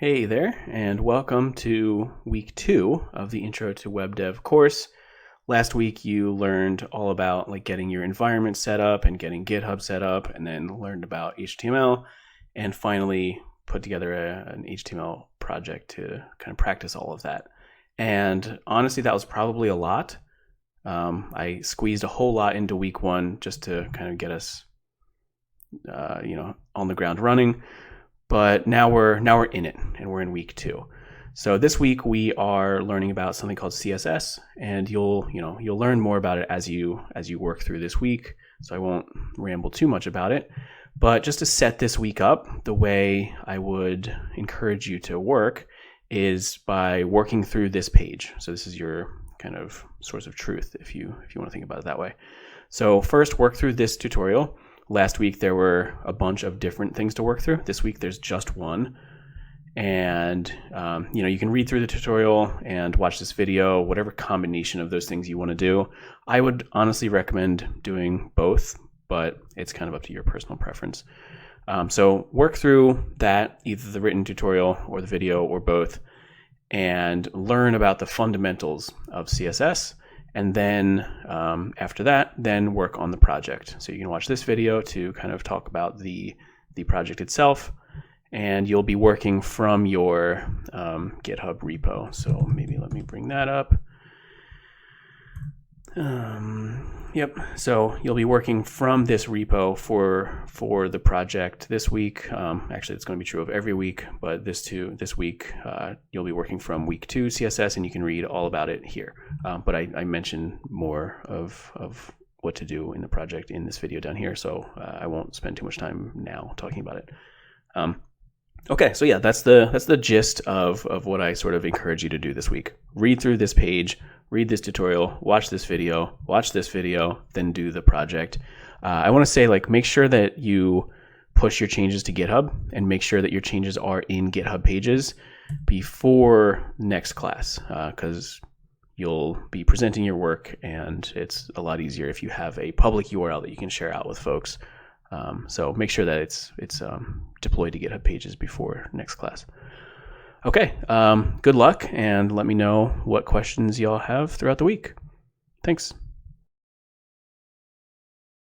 Hey there, and welcome to week 2 of the Intro to Web Dev course. Last week you learned all about getting your environment set up and getting GitHub set up, and then learned about HTML, and finally put together an HTML project to kind of practice all of that. And honestly, that was probably a lot. I squeezed a whole lot into week 1 just to kind of get us, on the ground running. But now we're in it, and we're in week 2. So this week we are learning about something called CSS, and you'll learn more about it as you work through this week. So I won't ramble too much about it. But just to set this week up, the way I would encourage you to work is by working through this page. So this is your kind of source of truth, if you want to think about it that way. So first, work through this tutorial. Last week, there were a bunch of different things to work through. This week, there's just one. And, you can read through the tutorial and watch this video, whatever combination of those things you want to do. I would honestly recommend doing both, but it's kind of up to your personal preference. So work through that, either the written tutorial or the video or both, and learn about the fundamentals of CSS. And then after that, then work on the project. So you can watch this video to kind of talk about the project itself, and you'll be working from your GitHub repo. So maybe let me bring that up. Yep. So you'll be working from this repo for the project this week. Actually, it's going to be true of every week, but this week you'll be working from week 2 CSS, and you can read all about it here. But I mentioned more of what to do in the project in this video down here, so I won't spend too much time now talking about it. Okay, so yeah, that's the gist of what I sort of encourage you to do this week. Read through this page, read this tutorial, watch this video, then do the project. I want to say, make sure that you push your changes to GitHub and make sure that your changes are in GitHub pages before next class, because you'll be presenting your work, and it's a lot easier if you have a public URL that you can share out with folks. So make sure that it's deployed to GitHub pages before next class. Okay, good luck, and let me know what questions y'all have throughout the week. Thanks.